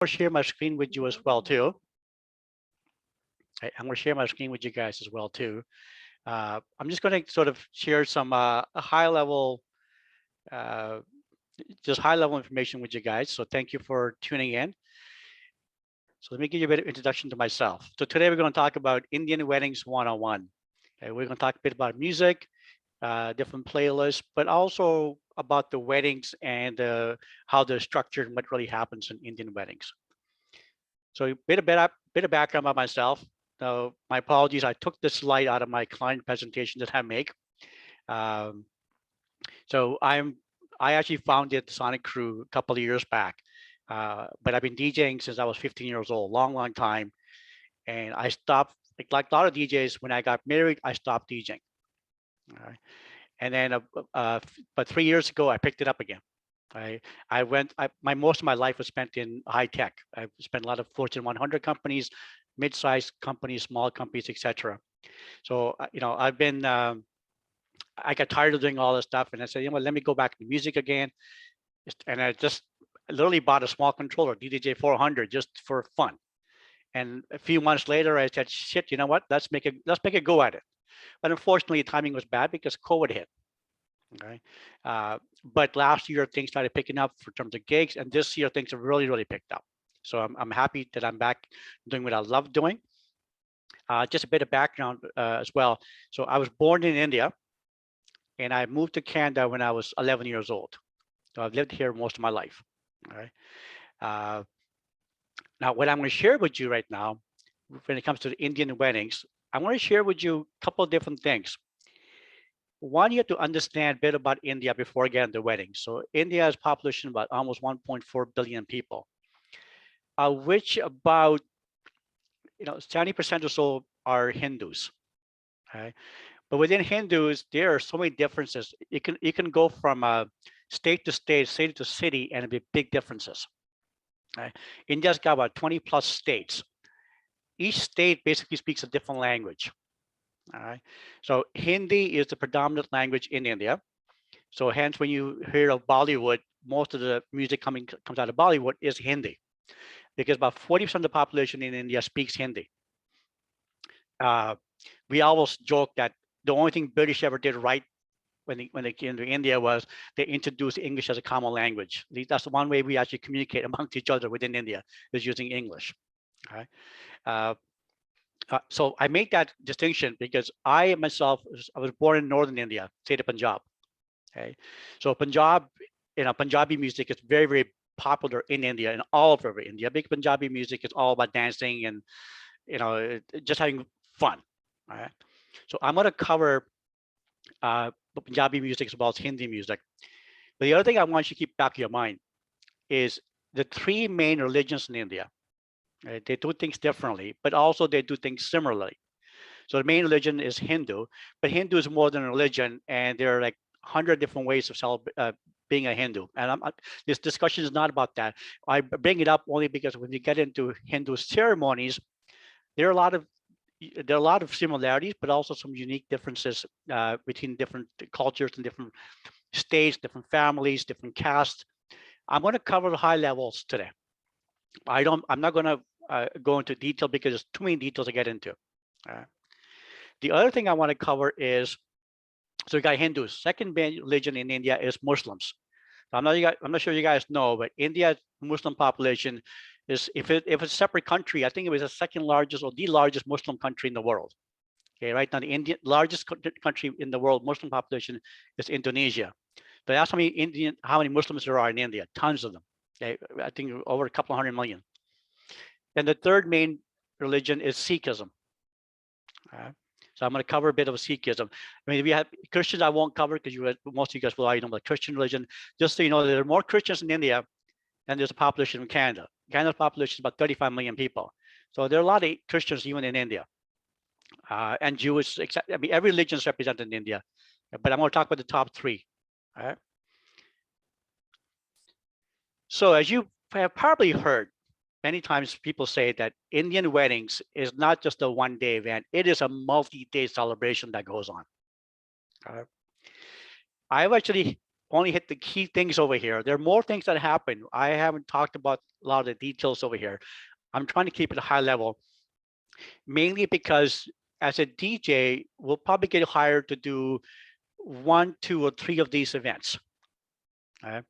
I'll share my screen with you as well too. I'm going to share my screen with you guys as well too. I'm just going to sort of share some high level, uh, just high level information with you guys. So thank you for tuning in. So let me give you a bit of introduction to myself. So today we're going to talk about Indian weddings 101. Okay, we're going to talk a bit about music, different playlists, but also about the weddings and how they're structured and what really happens in Indian weddings. So bit of background about myself. So my apologies, I took this slide out of my client presentation that I make. Um, so I actually founded Sonic Crew a couple of years back, but I've been DJing since I was 15 years old, long time. And I stopped, like a lot of DJs, when I got married, I stopped DJing. All right. And then, but 3 years ago, I picked it up again. I went, most of my life was spent in high tech. I spent a lot of Fortune 100 companies, mid-sized companies, small companies, etc. So, I've been, I got tired of doing all this stuff, and I said, let me go back to music again. And I just literally bought a small controller, DDJ 400, just for fun. And a few months later, I said, shit, you know what? Let's make a go at it. But unfortunately, the timing was bad because COVID hit. Okay. But last year things started picking up for terms of gigs, and this year things have really picked up. So I'm happy that I'm back doing what I love doing. Just a bit of background as well. So I was born in India, and I moved to Canada when I was 11 years old. So I've lived here most of my life. All right. Now, what I'm going to share with you right now, when it comes to the Indian weddings, I'm going to share with you a couple of different things. One, you have to understand a bit about India before getting the wedding. So India has population about almost 1.4 billion people, which about 70% or so are Hindus. Okay, but within Hindus, there are so many differences. You can go from state to state, city to city, and it'd be big differences. Okay? India's got about 20 plus states. Each state basically speaks a different language. All right, so Hindi is the predominant language in India. So hence, when you hear of Bollywood, most of the music comes out of Bollywood is Hindi, because about 40% of the population in India speaks Hindi. We always joke that the only thing British ever did right when they came to India was they introduced English as a common language. That's the one way we actually communicate amongst each other within India, is using English. Okay. So I make that distinction because I myself, I was born in northern India, state of Punjab. Okay, so Punjabi music is very popular in India and all over India. Big Punjabi music is all about dancing and just having fun. All right, so I'm going to cover Punjabi music as well as Hindi music. But the other thing I want you to keep back in your mind is the three main religions in India. Right? They do things differently, but also they do things similarly. So the main religion is Hindu, but Hindu is more than a religion, and there are like 100 different ways of being a Hindu. And this discussion is not about that. I bring it up only because when you get into Hindu ceremonies, there are a lot of similarities, but also some unique differences between different cultures and different states, different families, different castes. I'm going to cover the high levels today. I'm not going to go into detail because there's too many details to get into. The other thing I want to cover is, so we got Hindus. Second main religion in India is Muslims. I'm not sure you guys know, but India's Muslim population is, if it's a separate country, I think it was the second largest or the largest Muslim country in the world. Okay, right now the largest country in the world Muslim population is Indonesia. But that's how many Muslims there are in India. Tons of them. Okay, I think over a couple of 100 million. And the third main religion is Sikhism. So I'm going to cover a bit of Sikhism. I mean, if you have Christians, I won't cover because most of you guys will already know about Christian religion. Just so you know, there are more Christians in India than there's a population in Canada. Canada's population is about 35 million people. So there are a lot of Christians even in India. And Jewish, I mean, every religion is represented in India. But I'm going to talk about the top three. All right. So as you have probably heard, many times people say that Indian weddings is not just a one-day event. It is a multi-day celebration that goes on. I've actually only hit the key things over here. There are more things that happen. I haven't talked about a lot of the details over here. I'm trying to keep it a high level, mainly because as a DJ, we'll probably get hired to do 1, 2, or 3 of these events. Okay?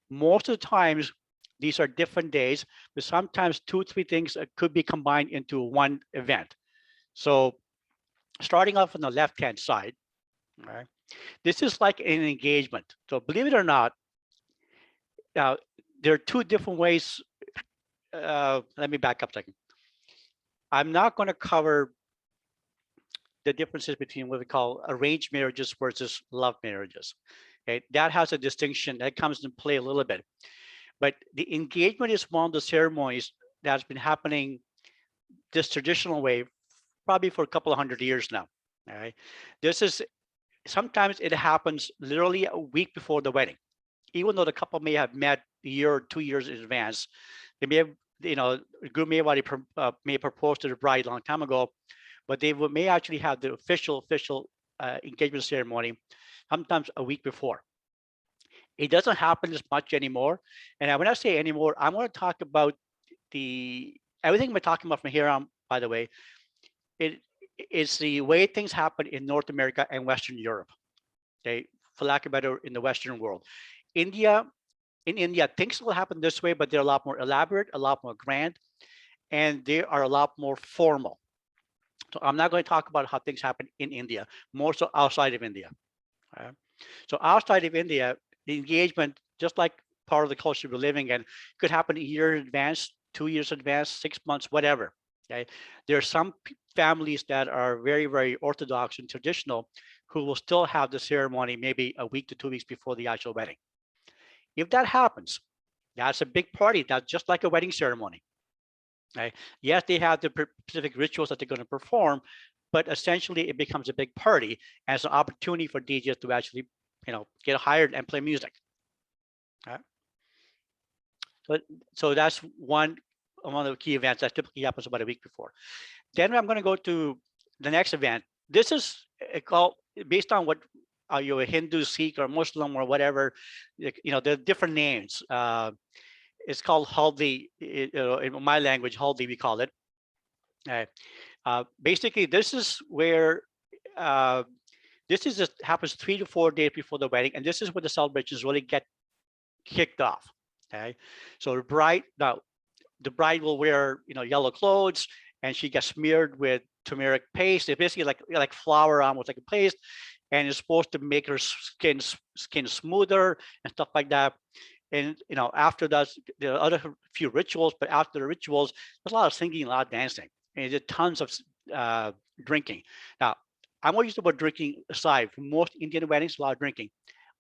Most of the times, these are different days, but sometimes 2, 3 things could be combined into one event. So starting off on the left-hand side, right, this is like an engagement. So believe it or not, now there are 2 different ways. Let me back up a second. I'm not going to cover the differences between what we call arranged marriages versus love marriages. Okay, that has a distinction that comes into play a little bit. But the engagement is one of the ceremonies that's been happening this traditional way probably for a couple of hundred years now. All right, this is sometimes it happens literally a week before the wedding, even though the couple may have met a year or 2 years in advance. They may have, the groom may have already may propose to the bride a long time ago, but they may actually have the official engagement ceremony sometimes a week before. It doesn't happen as much anymore. And when I say anymore, I'm going to talk about everything we're talking about from here on, by the way, it is the way things happen in North America and Western Europe. Okay, for lack of better, in the Western world. India, in India, things will happen this way, but they're a lot more elaborate, a lot more grand, and they are a lot more formal. So I'm not going to talk about how things happen in India, more so outside of India. Right? So outside of India, the engagement, just like part of the culture we're living in, could happen a year in advance, 2 years in advance, 6 months, whatever. Okay, there are some families that are very, very orthodox and traditional who will still have the ceremony maybe a week to 2 weeks before the actual wedding. If that happens, that's a big party. That's just like a wedding ceremony. Okay? Yes, they have the specific rituals that they're going to perform, but essentially it becomes a big party as an opportunity for DJs to actually, get hired and play music. Okay? So that's one of the key events that typically happens about a week before. Then I'm going to go to the next event. This is called, based on what you're a Hindu, Sikh, or Muslim, or whatever, there are different names. It's called Haldi, in my language, Haldi, we call it. Basically, this is where happens 3 to 4 days before the wedding, and this is where the celebrations really get kicked off. Okay, so the bride will wear yellow clothes, and she gets smeared with turmeric paste. It's basically like flour, almost like a paste, and it's supposed to make her skin smoother and stuff like that. And after that, there are other few rituals, but after the rituals, there's a lot of singing, a lot of dancing, and there's tons of drinking. Now, I'm going to use the word drinking aside. For most Indian weddings, a lot of drinking,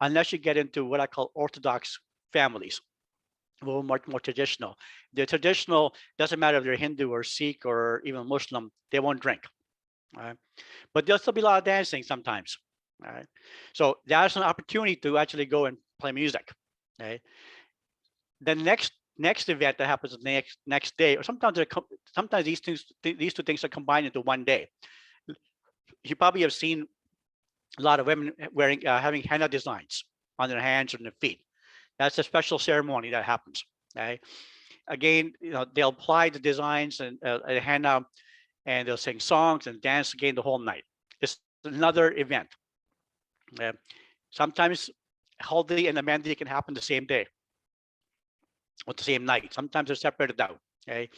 unless you get into what I call Orthodox families, a little much more traditional. The traditional doesn't matter if they're Hindu or Sikh or even Muslim, they won't drink. Right? But there'll still be a lot of dancing sometimes. Right? So that's an opportunity to actually go and play music. Okay? The next event that happens the next day, or sometimes these 2 things are combined into one day. You probably have seen a lot of women having henna designs on their hands and their feet. That's a special ceremony that happens. Okay, again, they'll apply the designs and henna, and they'll sing songs and dance again the whole night. It's another event. Sometimes Haldi and the Mehndi can happen the same day or the same night. Sometimes they're separated out. Okay,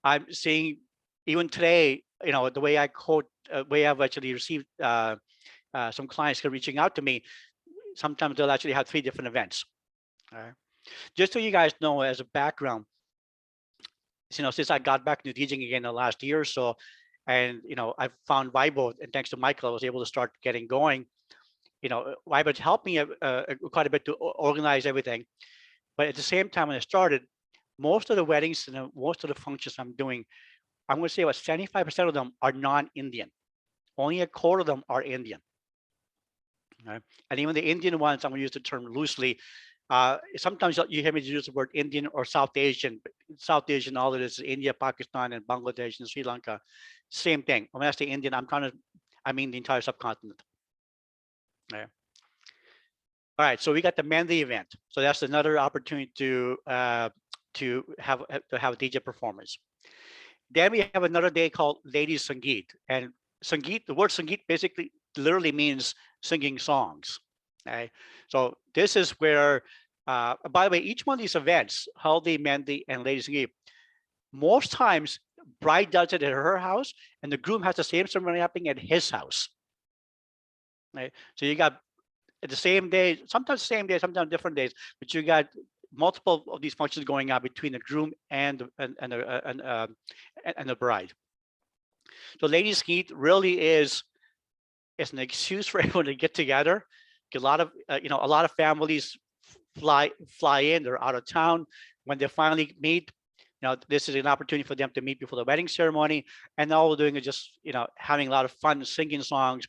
I'm seeing even today, the way I quote, way I've actually received some clients reaching out to me. Sometimes they'll actually have 3 different events. All right. Just so you guys know, as a background, since I got back into teaching again the last year or so, and I've found Vibo, and thanks to Michael, I was able to start getting going. Vibo's helped me quite a bit to organize everything. But at the same time, when I started, most of the weddings and most of the functions I'm doing, I'm going to say about 75% of them are non-Indian. Only a quarter of them are Indian. Right? And even the Indian ones, I'm going to use the term loosely. Sometimes you hear me use the word Indian or South Asian. South Asian, all it is India, Pakistan, and Bangladesh and Sri Lanka. Same thing. When I say Indian, I mean the entire subcontinent. Right? All right, so we got the Mehndi event. So that's another opportunity to have a DJ performance. Then we have another day called Ladies Sangeet, and Sangeet, the word Sangeet basically literally means singing songs. Okay, so this is where, by the way, each one of these events, Haldi, Mehndi, and Ladies Sangeet, most times bride does it at her house, and the groom has the same ceremony happening at his house. Right, so you got at the same day, sometimes the same day, sometimes different days, but you got multiple of these functions going on between the groom and the bride. So ladies' heat really is an excuse for everyone to get together. A lot of a lot of families fly in, they're out of town. When they finally meet, this is an opportunity for them to meet before the wedding ceremony, and all we're doing is just having a lot of fun singing songs.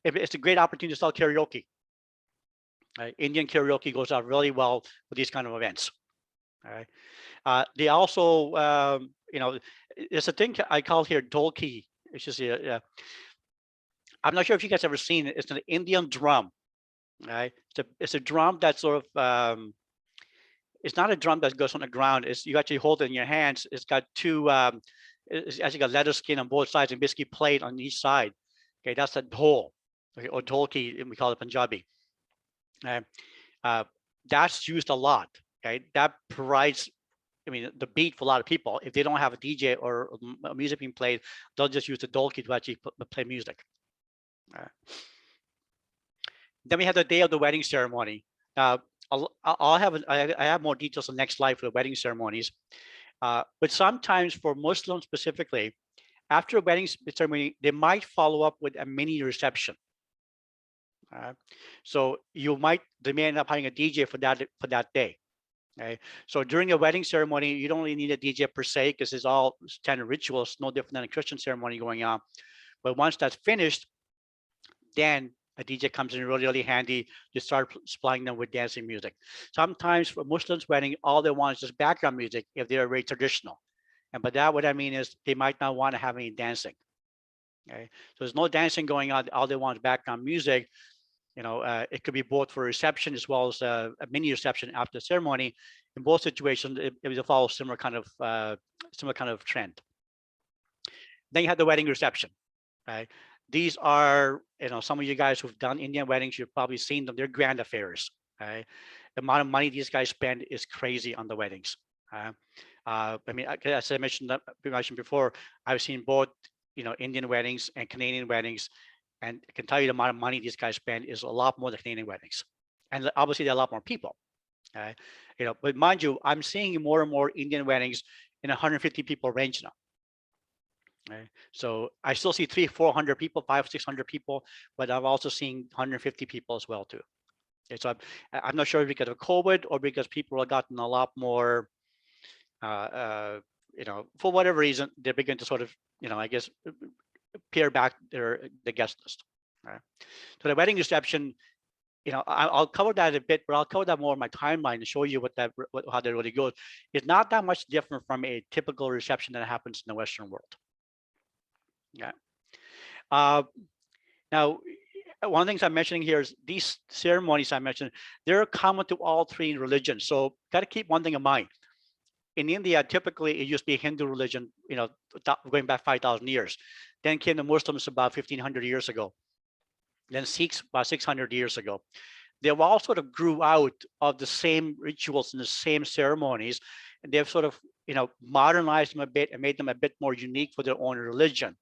It's a great opportunity to sell karaoke. Indian karaoke goes out really well with these kind of events. All right. They also, there's a thing I call here dolki. It's just I'm not sure if you guys ever seen it. It's an Indian drum. Right. It's a drum that sort of it's not a drum that goes on the ground. It's you actually hold it in your hands. It's got two. It's actually got leather skin on both sides and basically played on each side. Okay, that's a dhol, okay, or dolki, we call it Punjabi. That's used a lot. Okay, that provides, the beat for a lot of people. If they don't have a DJ or music being played, they'll just use the dolki to actually play music. Then we have the day of the wedding ceremony. I have more details on the next slide for the wedding ceremonies. But sometimes for Muslims specifically, after a wedding ceremony, they might follow up with a mini reception. So they may end up having a DJ for that day. Okay, so during a wedding ceremony, you don't really need a DJ per se because it's all standard rituals, no different than a Christian ceremony going on. But once that's finished, then a DJ comes in really, really handy to start supplying them with dancing music. Sometimes for Muslims' wedding, all they want is just background music if they're very traditional. And by that, what I mean is they might not want to have any dancing. Okay, so there's no dancing going on. All they want is background music. It could be both for reception as well as a mini reception after the ceremony. In both situations, it will follow similar kind of trend. Then you have the wedding reception. Right? These are, some of you guys who've done Indian weddings, you've probably seen them. They're grand affairs. Right? The amount of money these guys spend is crazy on the weddings. As I mentioned before, I've seen both, Indian weddings and Canadian weddings. And I can tell you the amount of money these guys spend is a lot more than Canadian weddings. And obviously there are a lot more people. But mind you, I'm seeing more and more Indian weddings in 150 people range now. So I still see 300-400 people, 500-600 people, but I'm also seeing 150 people as well too. So I'm not sure if because of COVID or because people have gotten a lot more, for whatever reason, they're beginning to sort of, I guess, pare back the guest list. Right? So the wedding reception, I'll cover that a bit, but I'll cover that more in my timeline to show you how that really goes. It's not that much different from a typical reception that happens in the Western world. Yeah. Now, one of the things I'm mentioning here is these ceremonies I mentioned, they're common to all three religions. So got to keep one thing in mind. In India, typically it used to be Hindu religion, going back 5,000 years. Then came the Muslims about 1,500 years ago. Then Sikhs about 600 years ago. They all sort of grew out of the same rituals and the same ceremonies, and they've sort of, modernized them a bit and made them a bit more unique for their own religion.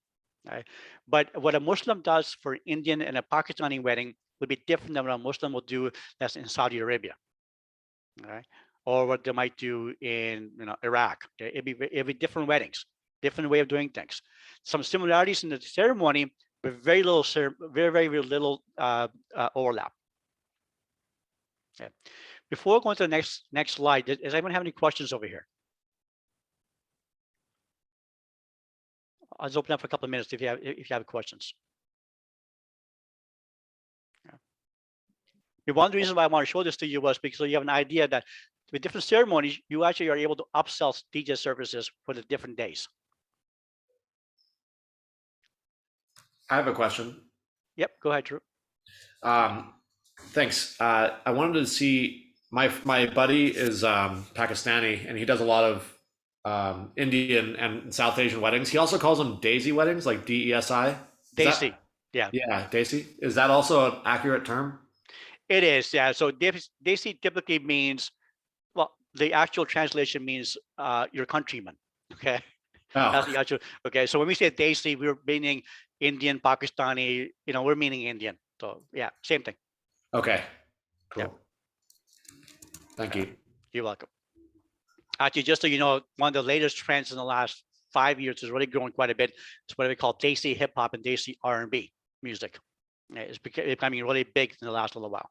Right? But what a Muslim does for Indian and a Pakistani wedding would be different than what a Muslim will do that's in Saudi Arabia. Right? Or what they might do in Iraq. It'd be different weddings, different way of doing things. Some similarities in the ceremony, but very little overlap. Okay. Before going to the next slide, does anyone have any questions over here? I'll just open up for a couple of minutes if you have questions. Yeah. One of the reasons why I want to show this to you was because you have an idea that with different ceremonies, you actually are able to upsell DJ services for the different days. I have a question. Yep, go ahead, Drew. Thanks. I wanted to see my buddy is Pakistani, and he does a lot of Indian and South Asian weddings. He also calls them Daisy weddings, like DESI. Is Daisy. that Yeah, yeah, Daisy? Is that also an accurate term? it is. Yeah. So Daisy typically means, well, the actual translation means your countrymen. Okay. That's Oh, the actual. Okay. So when we say Daisy, we're meaning Indian, Pakistani, we're meaning Indian. So yeah, same thing. okay, Yeah. cool. Thank All right. you. You're welcome. Actually, just so you know, one of the latest trends in the last 5 years is really growing quite a bit. It's what we call Desi hip hop and Desi R&B music. It's becoming really big in the last little while.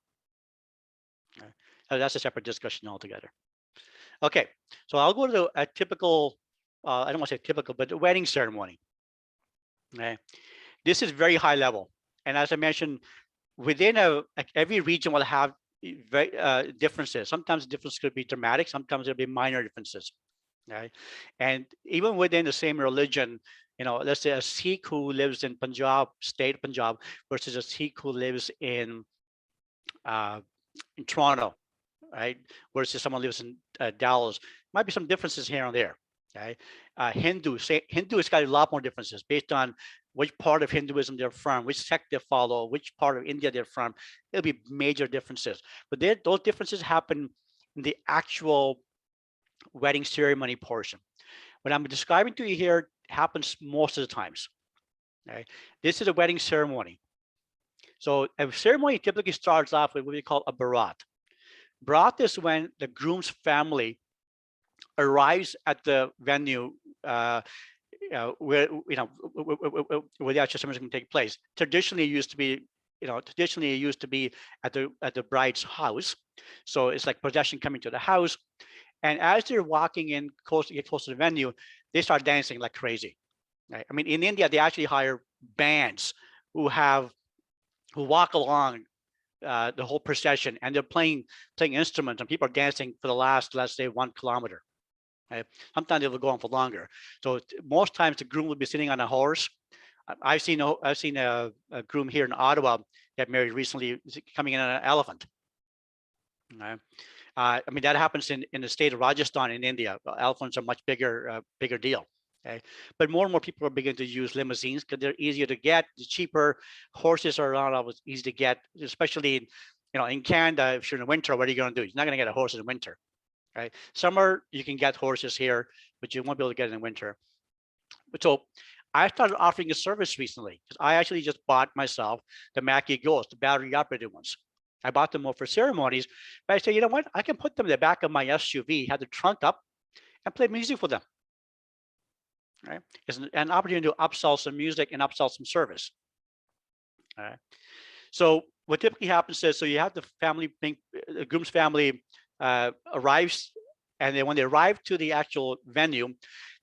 So that's a separate discussion altogether. Okay, so I'll go to a typical, I don't want to say typical, but a wedding ceremony. Okay, this is very high level, and as I mentioned, within every region will have very differences. Sometimes the difference could be dramatic. Sometimes there'll be minor differences. Okay, and even within the same religion, let's say a Sikh who lives in Punjab, state of Punjab, versus a Sikh who lives uh, in Toronto, right? Versus someone lives in Dallas, might be some differences here and there. Okay, Hindu has got a lot more differences based on which part of Hinduism they're from, which sect they follow, which part of India they're from. There'll be major differences, but those differences happen in the actual wedding ceremony portion. What I'm describing to you here happens most of the times. Okay, this is a wedding ceremony. So a ceremony typically starts off with what we call a barat. Barat is when the groom's family arrives at the venue where where the actual ceremony is going to take place. Traditionally, it used to be at the bride's house. So it's like procession coming to the house, and as they're walking in get close to the venue, they start dancing like crazy. Right? I mean, in India, they actually hire bands who have who walk along the whole procession, and they're playing instruments, and people are dancing for the last, let's say, 1 kilometer. Right? Sometimes they will go on for longer. So most times the groom will be sitting on a horse. I've seen a groom here in Ottawa get married recently coming in on an elephant. Right? I mean, that happens in the state of Rajasthan in India. Elephants are much bigger deal. Okay, but more and more people are beginning to use limousines because they're easier to get, they're cheaper. Horses are not always easy to get, especially in Canada. If you're in the winter, what are you going to do? You're not going to get a horse in winter, right? Summer you can get horses here, but you won't be able to get it in winter. So I started offering a service recently because I actually just bought myself the Mackie Ghost, the battery operated ones. I bought them more for ceremonies, but I said, you know what? I can put them in the back of my SUV, have the trunk up, and play music for them. Right? It's an opportunity to upsell some music and upsell some service. All right. So what typically happens is, so you have the groom's family arrives, and then when they arrive to the actual venue,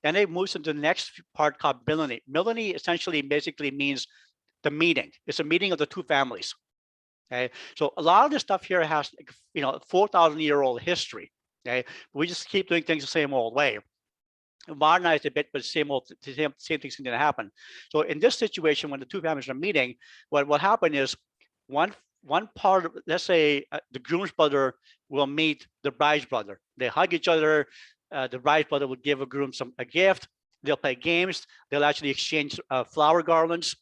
then they move into the next part called Milani. Milani essentially basically means the meeting. It's a meeting of the two families. Okay, so a lot of this stuff here has 4,000-year-old history. Okay, we just keep doing things the same old way. Modernized a bit, but same thing's going to happen. So in this situation, when the two families are meeting, what will happen is one part of, let's say, the groom's brother will meet the bride's brother. They hug each other. The bride's brother will give a groom a gift. They'll play games. They'll actually exchange flower garlands.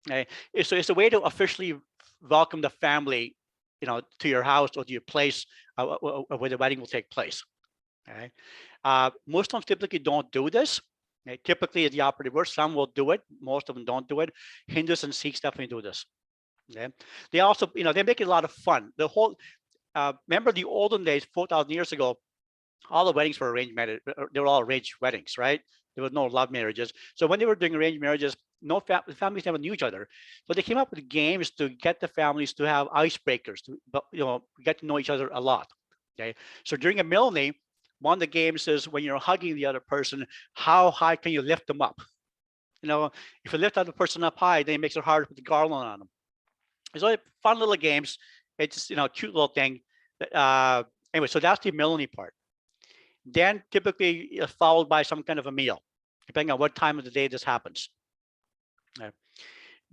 Okay? So it's a way to officially welcome the family, to your house or to your place where the wedding will take place. Okay. Muslims typically don't do this. Okay. Typically, it's the operative word. Some will do it. Most of them don't do it. Hindus and Sikhs definitely do this. Okay. They also, they make it a lot of fun. The whole, remember the olden days, 4,000 years ago, all the weddings were arranged marriage. They were all arranged weddings, right? There was no love marriages. So when they were doing arranged marriages, the families never knew each other. So they came up with games to get the families to have icebreakers, to get to know each other a lot. Okay. So during a milne, one of the games is when you're hugging the other person, how high can you lift them up? If you lift the other person up high, then it makes it hard to put the garland on them. It's like fun little games. It's just, a cute little thing. Anyway, so that's the milne part. Then typically followed by some kind of a meal, depending on what time of the day this happens.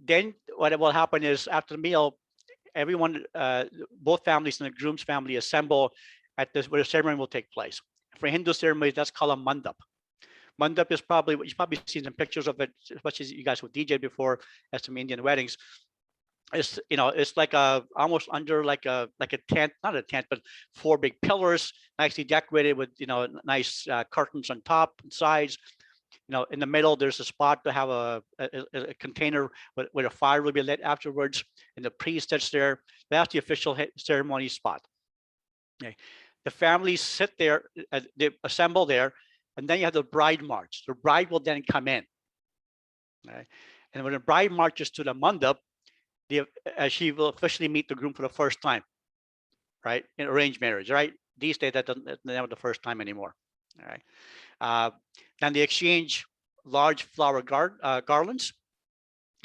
Then what will happen is after the meal, everyone, both families and the groom's family assemble at this where the ceremony will take place. For Hindu ceremonies, that's called a mandap. Mandap is probably what you've probably seen in pictures of it, especially you guys who DJ before at some Indian weddings. It's, you know, it's like a almost under like a tent, not a tent, but 4 big pillars, nicely decorated with, you know, nice curtains on top and sides. You know, in the middle, there's a spot to have a container where a fire will be lit afterwards, and the priest sits there. That's the official ceremony spot. Okay. The families sit there, they assemble there, and then you have the bride march. The bride will then come in. Okay. And when the bride marches to the mandap, she will officially meet the groom for the first time, right? In arranged marriage, right? These days, that's never the first time anymore. All right. Then they exchange large flower garlands.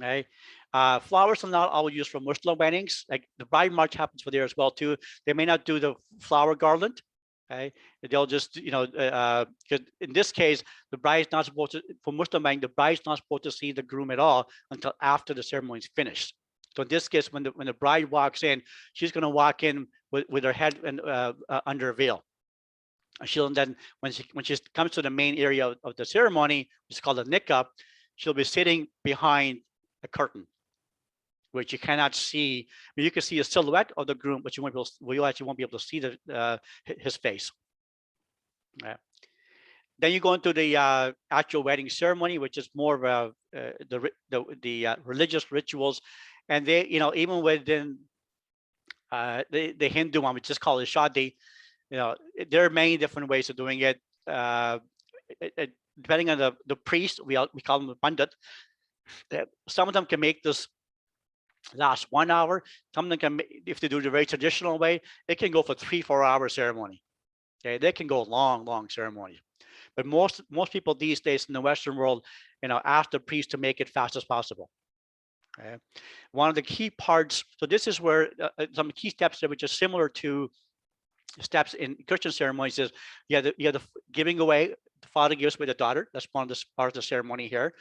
Okay. Flowers are not always used for Muslim weddings. Like the bride march happens for there as well too. They may not do the flower garland. Okay. They'll just, you know, because in this case, the bride's not supposed to, for Muslim wedding, the bride's not supposed to see the groom at all until after the ceremony is finished. So in this case, when the bride walks in, she's going to walk in with her head and under a veil. She'll then, when she comes to the main area of the ceremony, which is called the nikah, she'll be sitting behind a curtain, which you cannot see. I mean, you can see a silhouette of the groom, but you actually won't be able to see his face. Right. Then you go into the actual wedding ceremony, which is more of the religious rituals, and they, you know, even within the Hindu one, which is called the shadi, you know, there are many different ways of doing it. Depending on the priest, we call them the pandit. Some of them can make this last 1 hour. Some of them can, if they do the very traditional way, it can go for 3-4 hour ceremony. Okay, they can go long ceremonies. But most people these days in the Western world, you know, ask the priest to make it fast as possible. Okay. One of the key parts. So this is where some key steps there, which is similar to steps in Christian ceremonies, is you have the giving away. The father gives away the daughter. That's one of the part of the ceremony here.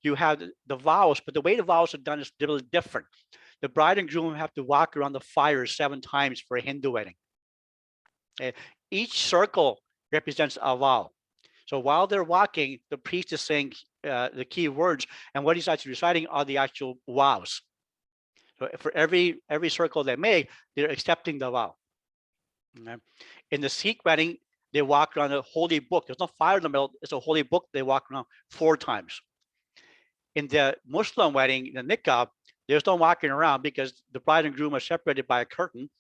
You have the vows, but the way the vows are done is a little different. The bride and groom have to walk around the fire 7 times for a Hindu wedding. Okay. Each circle represents a vow. So while they're walking, the priest is saying the key words, and what he's actually reciting are the actual vows. So for every circle they make, they're accepting the vow. Okay. In the Sikh wedding, they walk around a holy book. There's no fire in the middle. It's a holy book. They walk around 4 times. In the Muslim wedding, the nikah, there's no walking around because the bride and groom are separated by a curtain,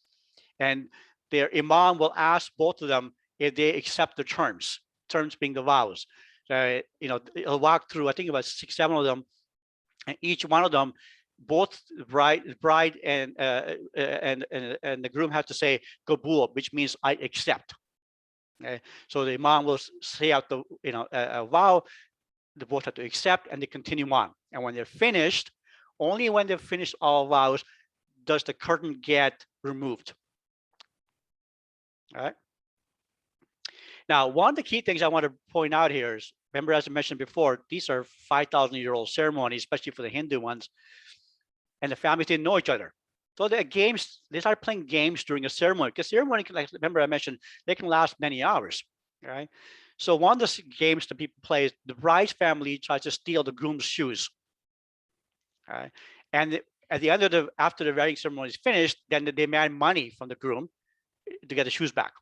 and their imam will ask both of them if they accept the terms being the vows. So, you know, he'll walk through, I think about 6-7 of them, and each one of them, both the bride and the groom have to say "Kabul," which means I accept. Okay, so the imam will say out the, you know, a vow. They both have to accept, and they continue on. And when they're finished, only when they've finished all vows does the curtain get removed. All right. Now, one of the key things I want to point out here is, remember, as I mentioned before, these are 5,000-year-old ceremonies, especially for the Hindu ones, and the families didn't know each other. So the games, they started playing games during a ceremony, because ceremony, like, remember I mentioned, they can last many hours, right? So one of the games that people play is the bride's family tries to steal the groom's shoes, right? And at the end of after the wedding ceremony is finished, then they demand money from the groom to get the shoes back.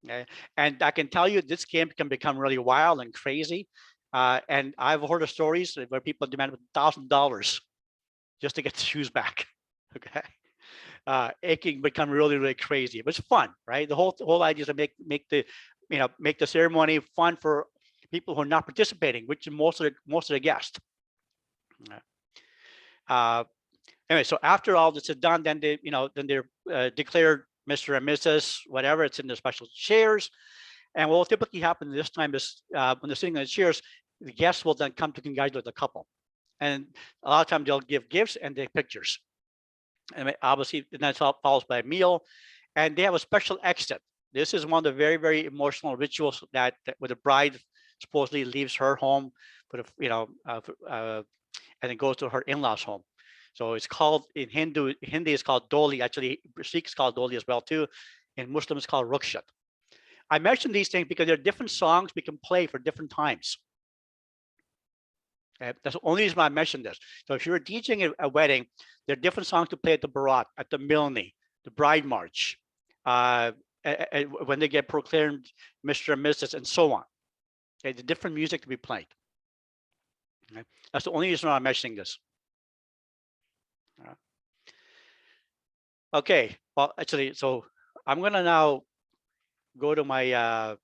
Okay. And I can tell you this game can become really wild and crazy. And I've heard of stories where people demand $1,000 just to get the shoes back. Okay. It can become really crazy, but it's fun, right? The whole idea is to make the ceremony fun for people who are not participating, which is most of the guests. Anyway, so after all this is done, then they're declared Mr. and Mrs. whatever. It's in the special chairs. And what will typically happen this time is when they're sitting in the chairs, the guests will then come to congratulate the couple. And a lot of times they'll give gifts and take pictures. And obviously, that's followed by a meal. And they have a special exit. This is one of the very emotional rituals that where the bride supposedly leaves her home for the, and then goes to her in-laws home. So it's called in Hindi is called Doli. Actually, Sikh is called Doli as well too. In Muslim, it's called Rukshat. I mention these things because there are different songs we can play for different times. Okay? That's the only reason why I mentioned this. So if you're DJing a wedding, there are different songs to play at the Barat, at the Milni, the Bride March, when they get proclaimed Mr. and Mrs. and so on. Okay, the different music to be played. Okay? That's the only reason why I'm mentioning this. Okay, well, actually, so I'm gonna now go to my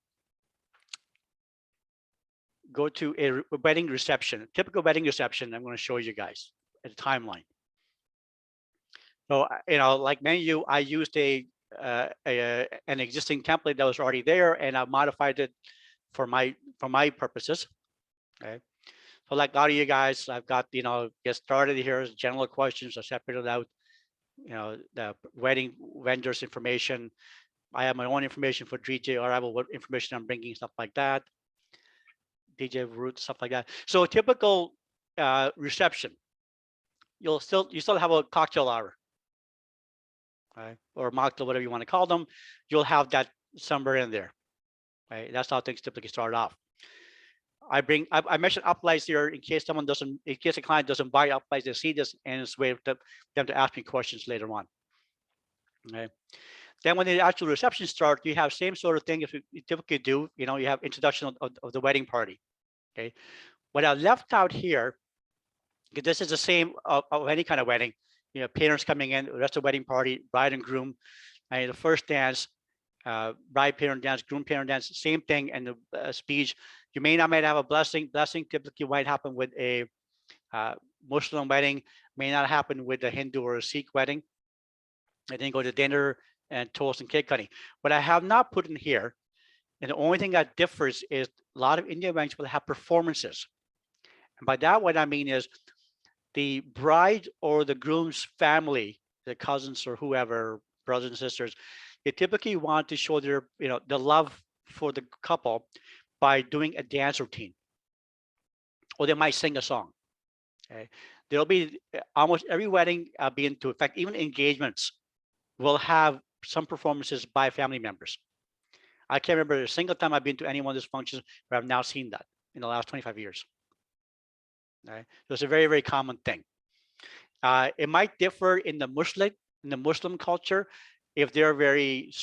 go to a wedding reception, typical wedding reception. I'm going to show you guys a timeline. So, like many of you, I used an existing template that was already there, and I modified it for my purposes. Okay. So like a lot of you guys, I've got, get started here, general questions. I separated out, the wedding vendors information. I have my own information for DJ, or I have what information I'm bringing, stuff like that. DJ route, stuff like that. So a typical reception, you still have a cocktail hour, right? Or mocktail, whatever you want to call them. You'll have that somewhere in there, right? That's how things typically start off. I mentioned uplights here in case a client doesn't buy uplights, they see this, and it's a way for them to ask me questions later on. Okay. Then when the actual reception starts, you have same sort of thing as we typically do. You have introduction of the wedding party. Okay. What I left out here, because this is the same of any kind of wedding. Parents coming in, the rest of the wedding party, bride and groom, and the first dance, bride parent dance, groom parent dance, same thing, and the speech. You might have a blessing. Blessing typically might happen with a Muslim wedding, may not happen with a Hindu or a Sikh wedding. And then go to dinner and toast and cake cutting. What I have not put in here, and the only thing that differs is a lot of Indian weddings will have performances. And by that, what I mean is the bride or the groom's family, the cousins or whoever, brothers and sisters, they typically want to show their, the love for the couple by doing a dance routine, or they might sing a song. Okay, there'll be almost every wedding being to effect, even engagements will have some performances by family members. I can't remember a single time I've been to any one of these functions where I've now seen that in the last 25 years. Okay, so it's a very, very common thing. It might differ in the Muslim culture. If they're very,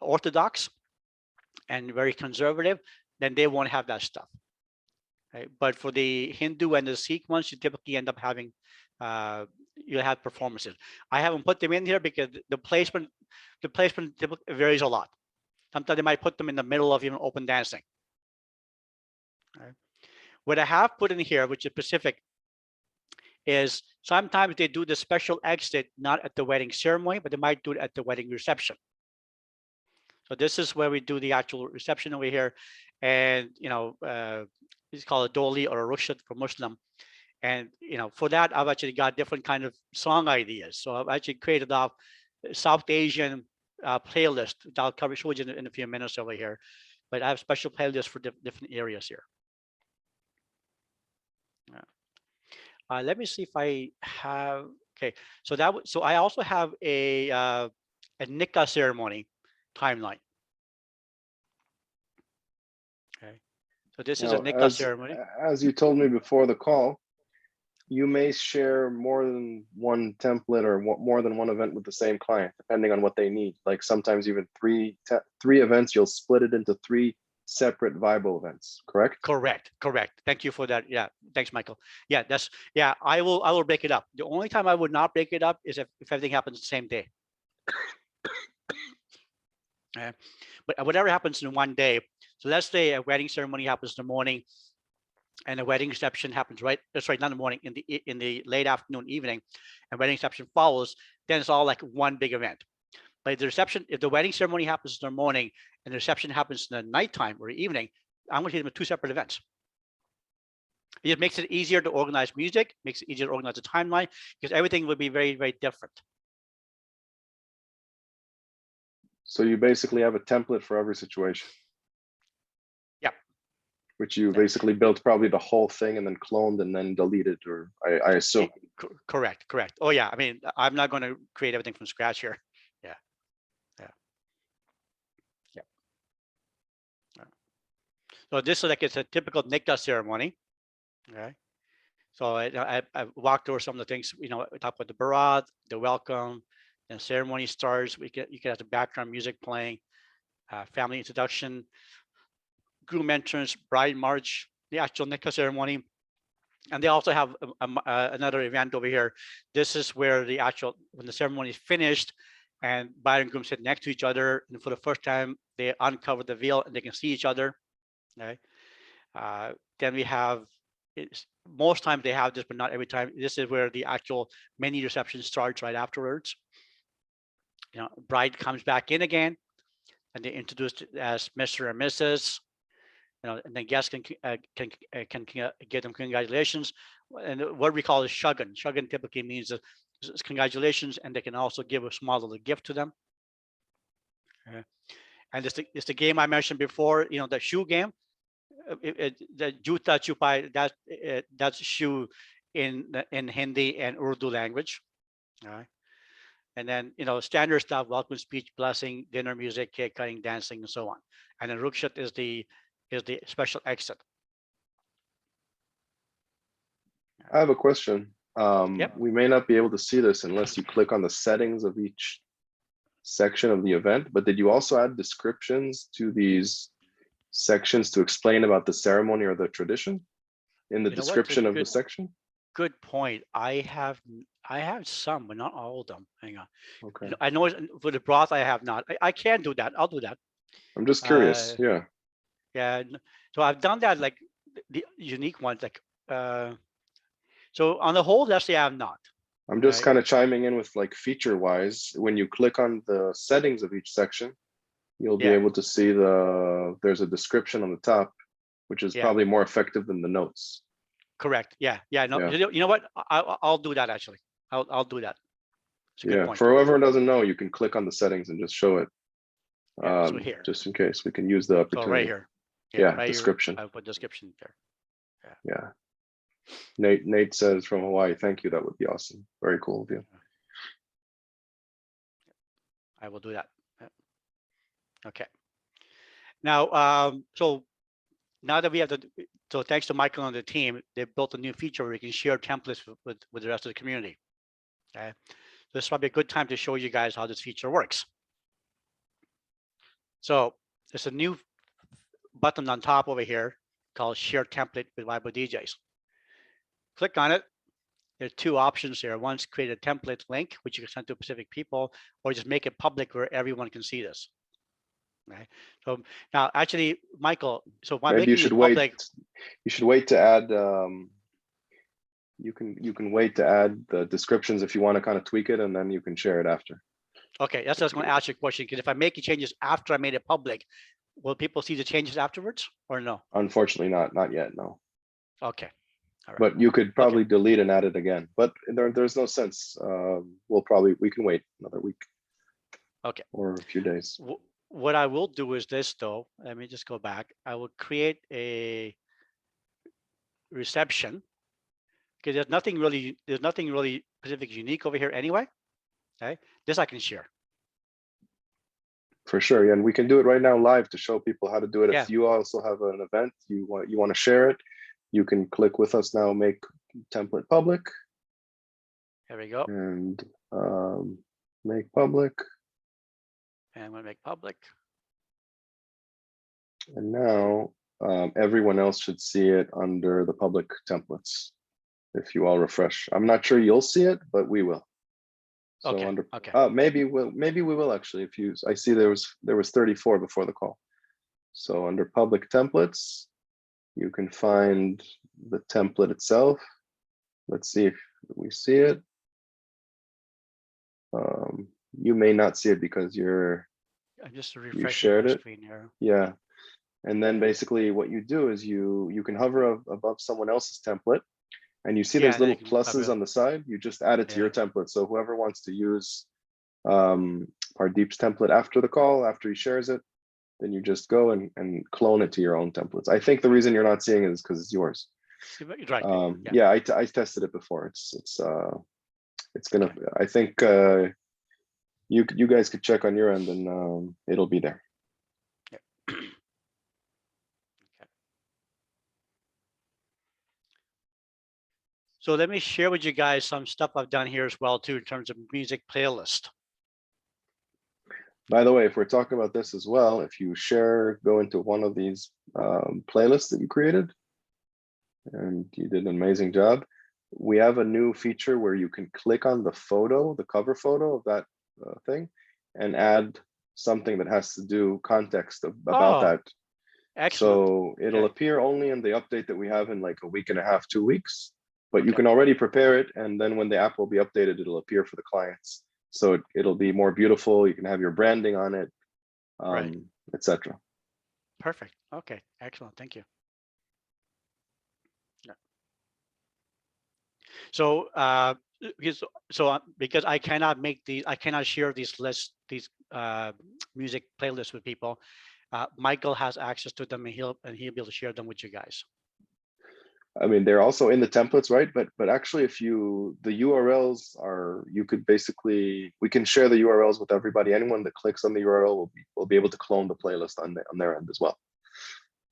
orthodox and very conservative, then they won't have that stuff. Right? But for the Hindu and the Sikh ones, you typically end up having, you have performances. I haven't put them in here because the placement typically varies a lot. Sometimes they might put them in the middle of even open dancing. Right? What I have put in here, which is specific, is sometimes they do the special exit not at the wedding ceremony, but they might do it at the wedding reception. So this is where we do the actual reception over here, and it's called a doli or a rukshat for Muslim. And for that, I've actually got different kind of song ideas. So I've actually created a South Asian playlist that I'll show you in a few minutes over here. But I have special playlists for different areas here. Let me see if I have. Okay, so I also have a nikah ceremony timeline. Okay, so this is a nikah ceremony. As you told me before the call, you may share more than one template or more than one event with the same client, depending on what they need. Like sometimes even three events, you'll split it into 3 separate Vibo events, correct? Correct. Thank you for that. Yeah, thanks, Michael. Yeah, I will break it up. The only time I would not break it up is if everything happens the same day. But whatever happens in one day. So let's say a wedding ceremony happens in the morning, and the wedding reception happens not in the morning, in the late afternoon, evening, and wedding reception follows. Then it's all like one big event. But if the wedding ceremony happens in the morning and the reception happens in the nighttime or evening, I'm going to treat them as 2 separate events. It just makes it easier to organize music, makes it easier to organize the timeline, because everything would be very, very different. So you basically have a template for every situation. Yeah. which you basically built probably the whole thing and then cloned and then deleted, or I assume. Correct. Oh yeah, I mean, I'm not going to create everything from scratch here. Yeah. So this is like, it's a typical nikah ceremony. Okay. So I walked over some of the things, we talk about the barat, the welcome, and ceremony starts. You can have the background music playing, family introduction, groom entrance, bride march, the actual nikah ceremony. And they also have another event over here. This is where when the ceremony is finished and bride and groom sit next to each other, and for the first time, they uncover the veil and they can see each other. Okay. Then we have, most times they have this, but not every time. This is where the actual mini reception starts right afterwards. Bride comes back in again, and they introduced as Mr. and Mrs. And then guests can give them congratulations, and what we call is shuggan. Shuggan typically means congratulations, and they can also give a small little gift to them. And it's the game I mentioned before. The shoe game. The juta chupai, that's shoe in Hindi and Urdu language. All right. And then standard stuff: welcome speech, blessing, dinner, music, cake cutting, dancing, and so on. And then rukshat is the special exit. I have a question. Yep. We may not be able to see this unless you click on the settings of each section of the event, but did you also add descriptions to these sections to explain about the ceremony or the tradition in the description of the section? Good point. I have some, but not all of them. Hang on. Okay. I know for the broth I have not. I can do that. I'll do that. I'm just curious. Yeah. Yeah. So I've done that, like the unique ones, like so on the whole, let's say I have not. I'm just kind of chiming in with, like, feature wise, when you click on the settings of each section, you'll be able to see there's a description on the top, which is probably more effective than the notes. Correct. Yeah. No, you know what? I'll do that actually. I'll do that. Yeah. For whoever doesn't know, you can click on the settings and just show it. So here, just in case we can use the opportunity. So right here. Yeah. Right description. Here, I put description there. Yeah. Nate says from Hawaii, thank you. That would be awesome. Very cool of you. I will do that. Okay. Now, so now that we have so thanks to Michael and the team, they built a new feature where we can share templates with the rest of the community. Okay. So this is probably a good time to show you guys how this feature works. So there's a new button on top over here called Share Template with Bible DJs. Click on it. There are two options here. One's create a template link, which you can send to specific people, or just make it public where everyone can see this. Okay. So now, actually, Michael, so why maybe you should wait. You should wait to add. You can wait to add the descriptions if you want to kind of tweak it, and then you can share it after. Okay, that's what I was going to ask you a question, because if I make changes after I made it public, will people see the changes afterwards or no? Unfortunately, not yet. No. Okay. All right. But you could probably delete and add it again. But there's no sense. We can wait another week. Okay. Or a few days. What I will do is this, though. Let me just go back. I will create a reception, because there's nothing really specific unique over here anyway. Okay. This I can share. For sure. Yeah, and we can do it right now live to show people how to do it. If you also have an event you want to share it, you can click with us now, make template public. There we go. And make public. And I'm going to make public. And now everyone else should see it under the public templates. If you all refresh, I'm not sure you'll see it, but we will. So maybe we will actually. I see there was 34 before the call. So under public templates, you can find the template itself. Let's see if we see it. You may not see it because you shared it. Screen here. Yeah. And then basically what you do is you can hover above someone else's template, and you see there's little pluses on the side. You just add it to your template. So whoever wants to use Pardeep's template after the call, after he shares it, then you just go and clone it to your own templates. I think the reason you're not seeing it is because it's yours. Right. Yeah, I tested it before. It's gonna. Okay. I think you guys could check on your end, and it'll be there. Okay. So let me share with you guys some stuff I've done here as well too in terms of music playlist. By the way, if we're talking about this as well, if you go into one of these playlists that you created, and you did an amazing job, we have a new feature where you can click on the photo, the cover photo of that thing, and add something that has to do context about that. Excellent. So it'll appear only in the update that we have in like a week and a half, 2 weeks, but you can already prepare it. And then when the app will be updated, it'll appear for the clients. So it'll be more beautiful. You can have your branding on it, etc. Perfect. Okay. Excellent. Thank you. Yeah. So, because I cannot share these lists, these music playlists with people. Michael has access to them, and he'll be able to share them with you guys. I mean, they're also in the templates, right? But actually, the URLs are, you could basically, we can share the URLs with everybody. Anyone that clicks on the URL will be able to clone the playlist on their end as well.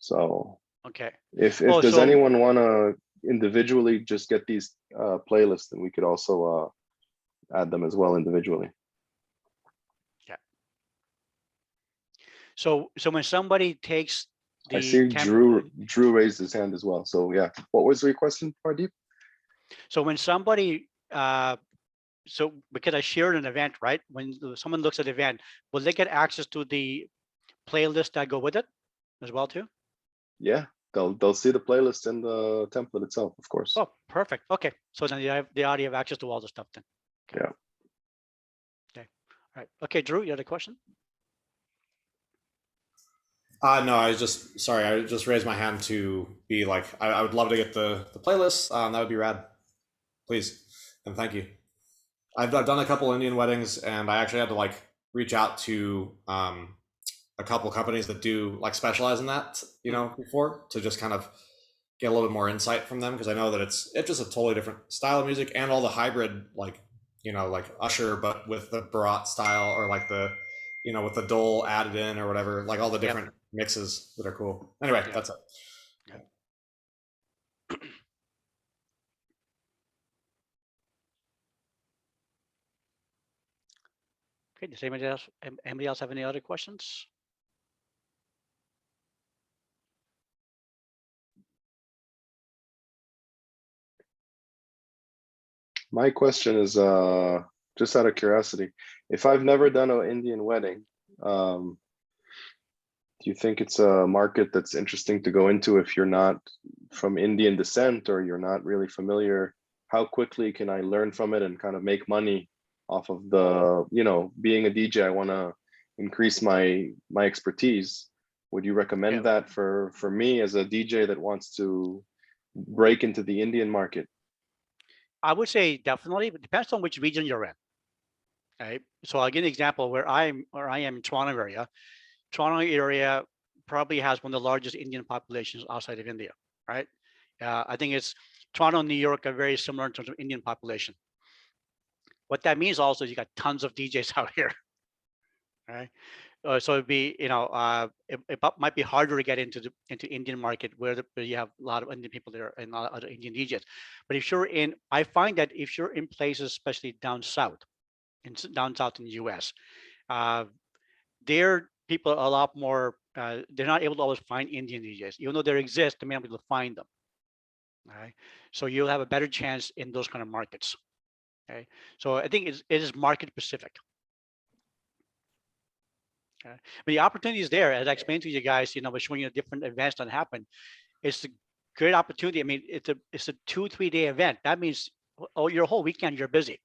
So okay, if does anyone want to individually just get these playlists, then we could also add them as well individually. Yeah. So when somebody takes I see Drew raised his hand as well. So yeah, what was your question, Pardeep? So when somebody, so because I shared an event, right? When someone looks at the event, will they get access to the playlist that go with it as well too? Yeah, they'll see the playlist in the template itself, of course. Oh, perfect. Okay, so then they already have access to all the stuff then. Okay. Yeah. Okay. All right. Okay, Drew, you had a question? No, I just raised my hand to be like, I would love to get the playlist. That would be rad. Please. And thank you. I've done a couple Indian weddings, and I actually had to like reach out to a couple companies that do like specialize in that, before, to just kind of get a little bit more insight from them, because I know that it's just a totally different style of music, and all the hybrid, like, like Usher, but with the Bharat style, or like the, with the dole added in or whatever, like all the different mixes that are cool. Anyway, that's it. Yeah. Okay, does anybody else have any other questions? My question is just out of curiosity. If I've never done an Indian wedding, do you think it's a market that's interesting to go into if you're not from Indian descent, or you're not really familiar? How quickly can I learn from it and kind of make money off of the, being a DJ? I want to increase my expertise. Would you recommend that for me as a DJ that wants to break into the Indian market? I would say definitely, but it depends on which region you're in. Okay, so I'll give an example where I am in Toronto area. Toronto area probably has one of the largest Indian populations outside of India, right? I think it's Toronto and New York are very similar in terms of Indian population. What that means also is you got tons of DJs out here, right? So it'd be, it might be harder to get into Indian market where you have a lot of Indian people there and a lot of other Indian DJs. But if you're I find that if you're in places, especially down south in the US, their people are a lot more, they're not able to always find Indian DJs. Even though they exist, they may not be able to find them. All right. So you'll have a better chance in those kind of markets. Okay. So I think it is market specific. Okay. But the opportunity is there, as I explained to you guys, we're showing you different events that happen. It's a great opportunity. I mean, it's a 2-3 day event. That means your whole weekend you're busy,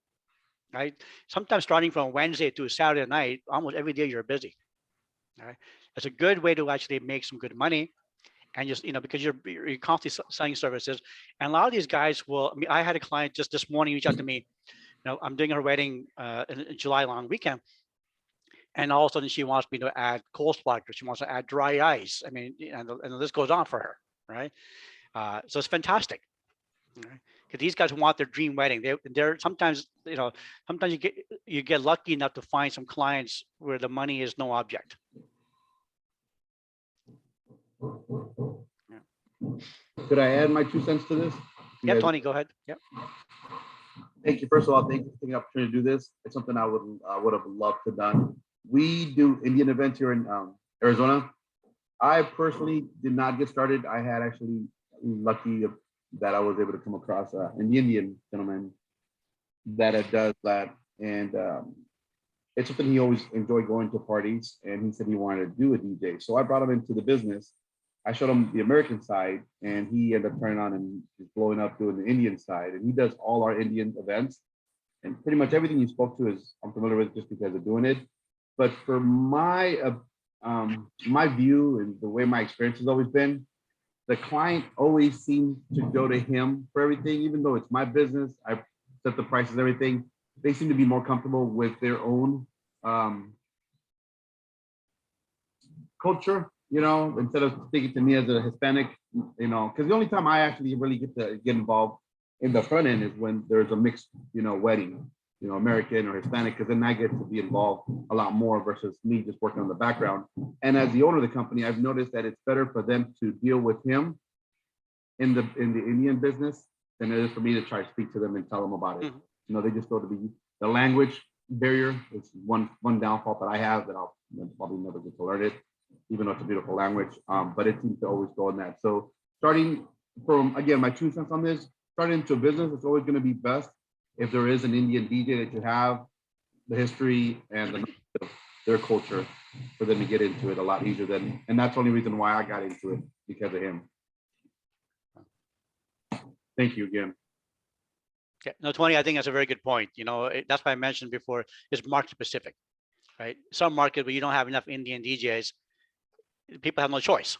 right? Sometimes starting from Wednesday to Saturday night, almost every day you're busy. All right. It's a good way to actually make some good money, and just because you're constantly selling services. And a lot of these guys will. I mean, I had a client just this morning reach out to me. I'm doing her wedding in July long weekend. And all of a sudden she wants me to add coleslaw, she wants to add dry ice. I mean, and the list goes on for her, right? So it's fantastic. Because these guys want their dream wedding. They're sometimes, sometimes you get lucky enough to find some clients where the money is no object. Could I add my 2 cents to this? Yeah, Tony, go ahead. Yep. Thank you. First of all, thank you for taking the opportunity to do this. It's something I would have loved to done. We do Indian events here in Arizona. I personally did not get started. I had actually lucky that I was able to come across an Indian gentleman that does that, and it's something he always enjoyed going to parties, and he said he wanted to do a DJ. So I brought him into the business. I showed him the American side, and he ended up turning on and just blowing up doing the Indian side. And he does all our Indian events, and pretty much everything you spoke to is I'm familiar with just because of doing it. But for my my view and the way my experience has always been, the client always seems to go to him for everything, even though it's my business. I set the prices, everything. They seem to be more comfortable with their own culture, instead of speaking to me as a Hispanic, because the only time I actually really get involved in the front end is when there's a mixed, wedding, American or Hispanic, because then I get to be involved a lot more versus me just working on the background. And as the owner of the company, I've noticed that it's better for them to deal with him in the Indian business than it is for me to try to speak to them and tell them about it. They just go to the language barrier is one downfall that I have that I'll probably never get to learn it, even though it's a beautiful language. But it seems to always go in that. So starting from, again, my 2 cents on this, starting into a business, it's always going to be best if there is an Indian DJ that you have the history and their culture for them to get into it a lot easier than, and that's the only reason why I got into it, because of him. Thank you again. Okay. No, Tony, I think that's a very good point. That's why I mentioned before, it's market specific, right? Some market where you don't have enough Indian DJs, people have no choice,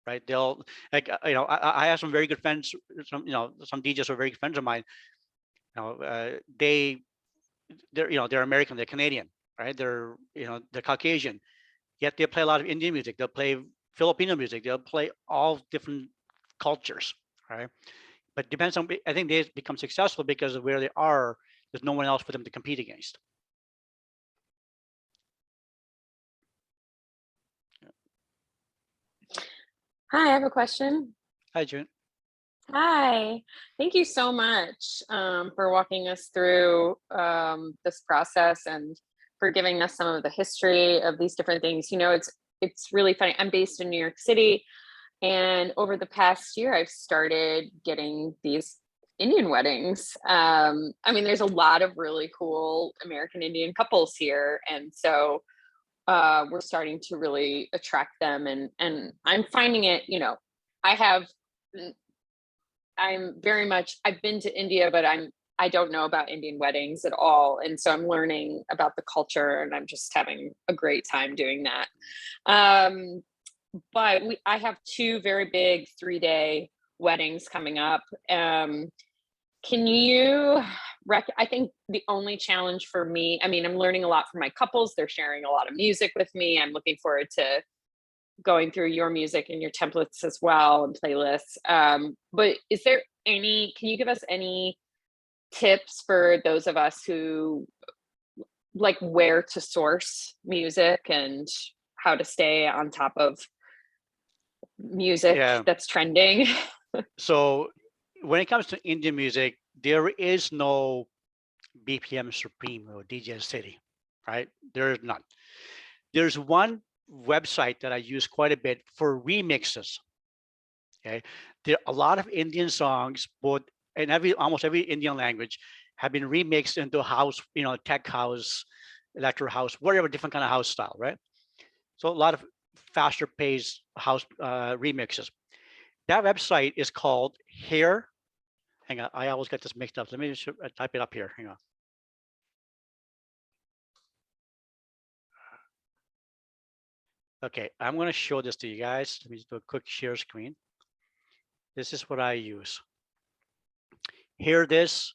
right? They'll I have some very good friends, some DJs who are very good friends of mine. They're American, they're Canadian, right? They're Caucasian, yet they play a lot of Indian music. They'll play Filipino music. They'll play all different cultures, right? But depends on, I think they become successful because of where they are. There's no one else for them to compete against. Hi, I have a question. Hi, June. Hi, thank you so much for walking us through this process and for giving us some of the history of these different things. It's really funny. I'm based in New York City, and over the past year, I've started getting these Indian weddings. There's a lot of really cool American Indian couples here, and so we're starting to really attract them. And I'm finding it. I've been to India, but I don't know about Indian weddings at all. And so I'm learning about the culture, and I'm just having a great time doing that. But I have 2 very big 3-day weddings coming up. Can you I think the only challenge for me, I'm learning a lot from my couples. They're sharing a lot of music with me. I'm looking forward to going through your music and your templates as well and playlists. But can you give us any tips for those of us who like where to source music and how to stay on top of music that's trending? So when it comes to Indian music, there is no BPM Supreme or DJ City, right? There is none. There's one website that I use quite a bit for remixes. Okay, there are a lot of Indian songs, both in almost every Indian language, have been remixed into house, tech house, electro house, whatever different kind of house style, right? So a lot of faster paced house remixes. That website is called Here. Hang on, I always get this mixed up. Let me just type it up here. Hang on. Okay, I'm going to show this to you guys. Let me just do a quick share screen. This is what I use. Hear this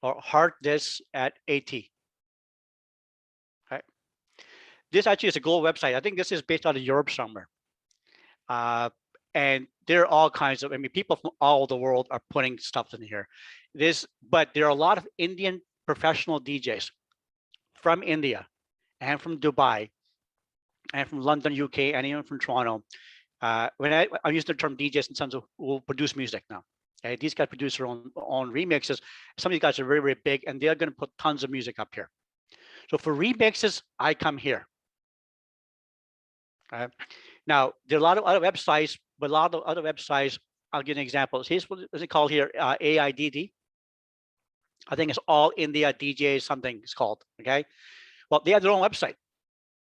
or heart this at AT. Right. this actually is a global website. I think this is based out of Europe somewhere. And there are all kinds of, I mean, people from all the world are putting stuff in here. But there are a lot of Indian professional DJs from India and from Dubai and from London, UK, and even from Toronto. When I use the term DJs in terms of who will produce music now. Okay, these guys produce their own remixes. Some of these guys are very, very big, and they're going to put tons of music up here. So for remixes, I come here. Now, there are a lot of other websites, but a lot of other websites, I'll give an example. Here's what is it called here, AIDD. I think it's All India DJ something it's called, okay? Well, they have their own website.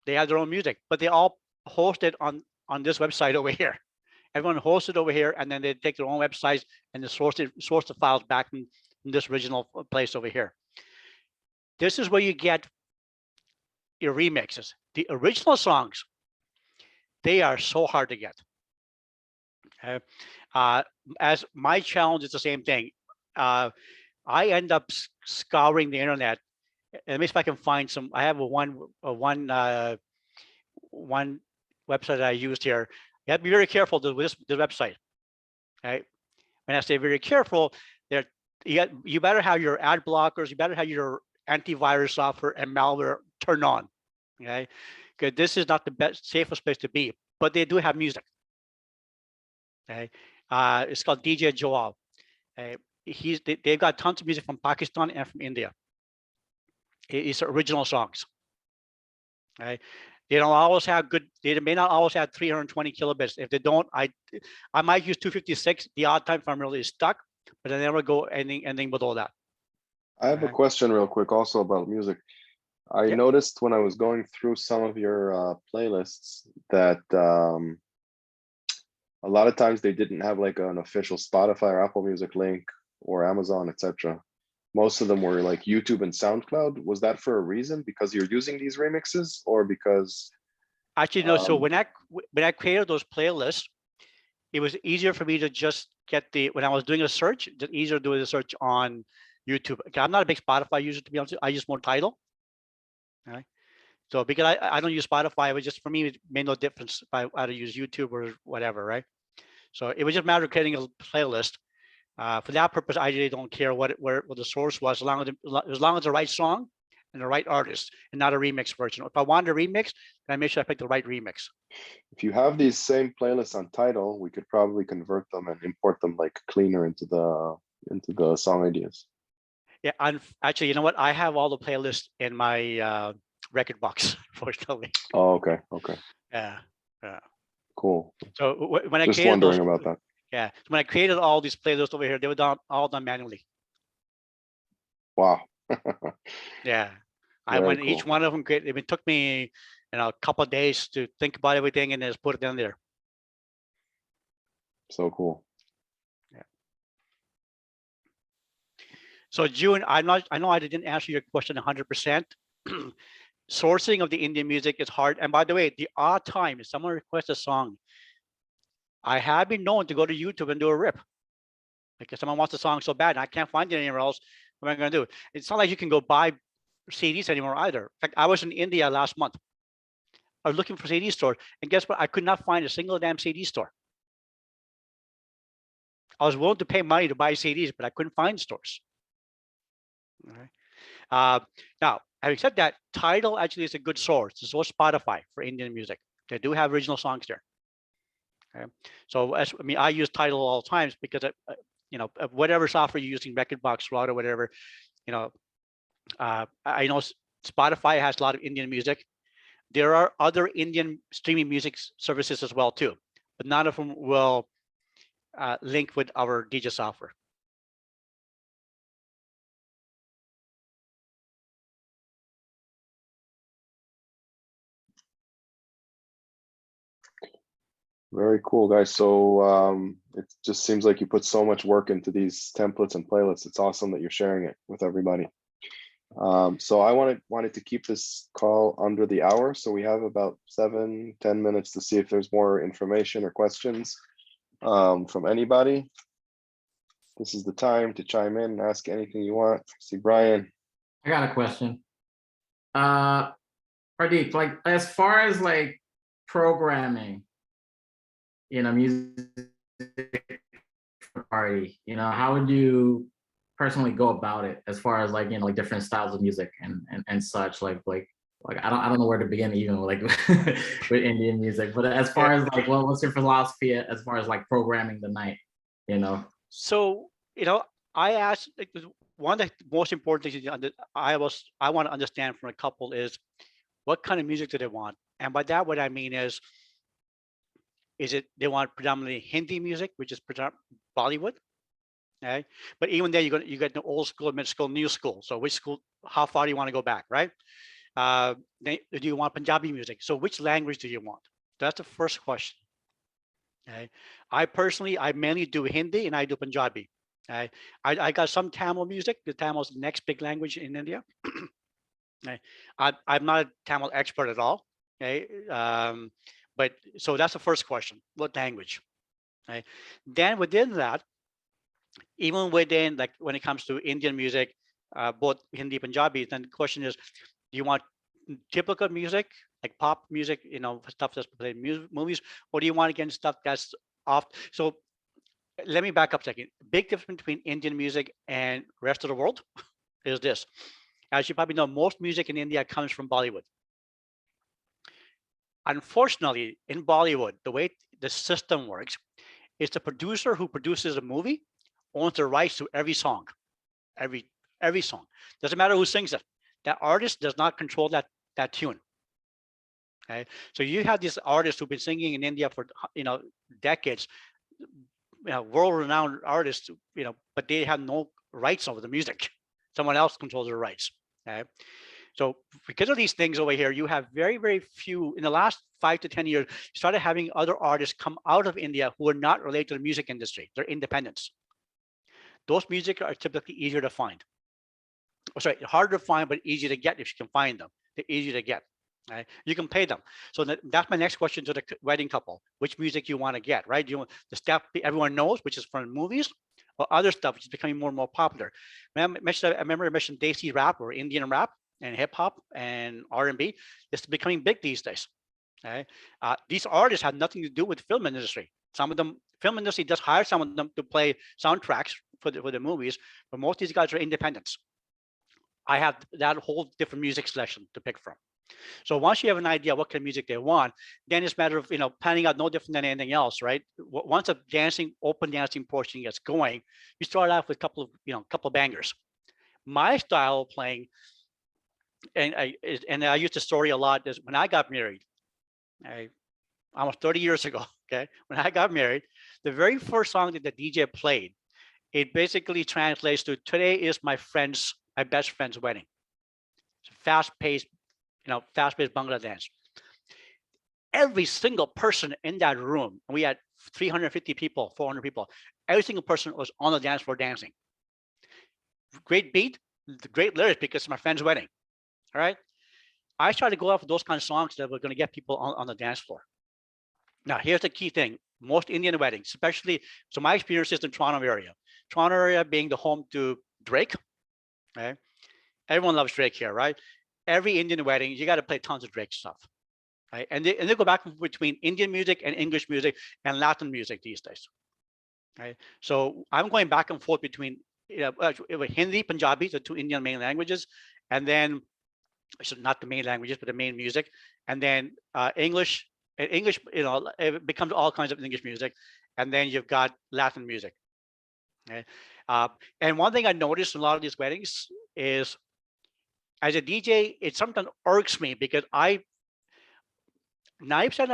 They have their own music, but they all host it on this website over here. Everyone hosts it over here, and then they take their own websites and they source the files back in this original place over here. This is where you get your remixes. The original songs, they are so hard to get. Okay. As my challenge is the same thing. I end up scouring the internet. Let me see if I can find some. I have one website that I used here. You have to be very careful with this website. Okay. When I say very careful, you better have your ad blockers, you better have your antivirus software and malware turned on. Okay. Because this is not the best, safest place to be, but they do have music. Okay. It's called DJ Joel. They've got tons of music from Pakistan and from India. It's original songs. Okay. They don't always have good, they may not always have 320 kilobits. If they don't, I might use 256 the odd time if I'm really stuck, but I never go anything below that. I have a question real quick also about music. I noticed when I was going through some of your playlists that a lot of times they didn't have like an official Spotify or Apple Music link or Amazon, etc. Most of them were like YouTube and SoundCloud. Was that for a reason? Because you're using these remixes, or because? Actually, no. So when I created those playlists, it was easier for me to just get when I was doing a search, just easier doing a search on YouTube. Okay, I'm not a big Spotify user, to be honest. I use more Tidal. Okay. So because I don't use Spotify, it was just, for me, it made no difference if I had to use YouTube or whatever, right? So it was just a matter of creating a playlist. For that purpose, I really don't care what the source was, as long as the right song and the right artist, and not a remix version. If I wanted a remix, then I make sure I pick the right remix. If you have these same playlists on Tidal, we could probably convert them and import them like cleaner into the song ideas. Yeah, actually, you know what? I have all the playlists in my record box, fortunately. Oh, okay, okay. Yeah. Cool. So when I just created wondering about that. Yeah, so when I created all these playlists over here, they were all done manually. Wow. Yeah, I went each one of them. It took me, a couple of days to think about everything and then just put it in there. So cool. Yeah. So June, I know I didn't answer your question 100%. Sourcing of the Indian music is hard. And by the way, the odd time if someone requests a song, I have been known to go to YouTube and do a rip. Because someone wants a song so bad and I can't find it anywhere else. What am I going to do? It's not like you can go buy CDs anymore either. In fact, I was in India last month. I was looking for CD stores, and guess what? I could not find a single damn CD store. I was willing to pay money to buy CDs, but I couldn't find stores. Okay. Now, having said that, Tidal actually is a good source. So is Spotify for Indian music. They do have original songs there. Okay. So I use Tidal all the times because whatever software you're using, Rekordbox, Route, or whatever, I know Spotify has a lot of Indian music. There are other Indian streaming music services as well too, but none of them will link with our DJ software. Very cool, guys. So it just seems like you put so much work into these templates and playlists. It's awesome that you're sharing it with everybody. So I wanted to keep this call under the hour. So we have about 7-10 minutes to see if there's more information or questions from anybody. This is the time to chime in and ask anything you want. See, Brian. I got a question. Pardeep, like as far as like programming, music for a party, how would you personally go about it as far as like, like different styles of music and such, like I don't know where to begin even like with Indian music, but as far as like, well, what's your philosophy as far as like programming the night, So, I asked, like, one of the most important things I want to understand from a couple is what kind of music do they want? And by that, what I mean is it they want predominantly Hindi music, which is Bollywood, okay? But even there, you get the old school, mid school, new school. So which school? How far do you want to go back, right? Do you want Punjabi music? So which language do you want? That's the first question. Okay. I mainly do Hindi and I do Punjabi. Okay. I got some Tamil music. The Tamil is the next big language in India. Okay. I'm not a Tamil expert at all. Okay. But so that's the first question. What language? Okay. Then within that, even within, like, when it comes to Indian music, both Hindi, Punjabi, then the question is, do you want typical music, like pop music, stuff that's played in movies, or do you want, again, stuff that's off? So let me back up a second. Big difference between Indian music and rest of the world is this. As you probably know, most music in India comes from Bollywood. Unfortunately, in Bollywood, the way the system works is the producer who produces a movie owns the rights to every song, every song. Doesn't matter who sings it. That artist does not control that tune. Okay, so you have these artists who've been singing in India for decades, world-renowned artists, but they have no rights over the music. Someone else controls the rights. Okay, so because of these things over here, you have very, very few. In the last 5 to 10 years, you started having other artists come out of India who are not related to the music industry. They're independents. Those music are typically easier to find. Oh, sorry, harder to find, but easy to get if you can find them. They're easy to get. Right? You can pay them. So that's my next question to the wedding couple: which music you want to get, right? Do you want the stuff everyone knows, which is from movies, or other stuff which is becoming more and more popular? I remember I mentioned Desi rap or Indian rap and hip hop and R&B. It's becoming big these days. Okay? These artists have nothing to do with the film industry. Some of them, film industry just hire some of them to play soundtracks for the movies, but most of these guys are independents. I have that whole different music selection to pick from. So once you have an idea what kind of music they want, then it's a matter of planning out, no different than anything else, right? Once a open dancing portion gets going, you start off with a couple of bangers. My style of playing, and I use the story a lot, is when I got married, almost 30 years ago. Okay, when I got married, the very first song that the DJ played, it basically translates to "Today is my best friend's wedding." It's fast-paced Bangla dance. Every single person in that room, and we had 350 people, 400 people, every single person was on the dance floor dancing. Great beat, great lyrics, because it's my friend's wedding. All right. I tried to go out for those kind of songs that were going to get people on the dance floor. Now, here's the key thing. Most Indian weddings, especially, so my experience is in Toronto area being the home to Drake. Okay. Everyone loves Drake here, right? Every Indian wedding, you got to play tons of Drake stuff, right? And they go back between Indian music and English music and Latin music these days, right? So I'm going back and forth between Hindi, Punjabi, the two Indian main languages, and then not the main languages, but the main music, and then English. English, it becomes all kinds of English music, and then you've got Latin music. Okay, and one thing I noticed in a lot of these weddings is, as a DJ, it sometimes irks me because 90%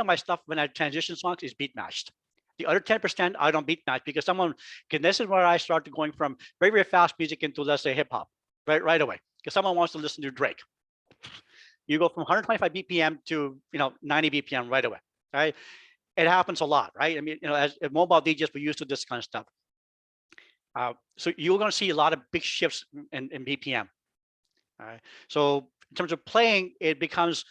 of my stuff when I transition songs is beat matched. The other 10% I don't beat match because this is where I started going from very, very fast music into, let's say, hip hop, right away. Because someone wants to listen to Drake. You go from 125 BPM to 90 BPM right away, right? It happens a lot, right? I mean, as mobile DJs, we're used to this kind of stuff. So you're going to see a lot of big shifts in BPM. All right. So in terms of playing, it becomes,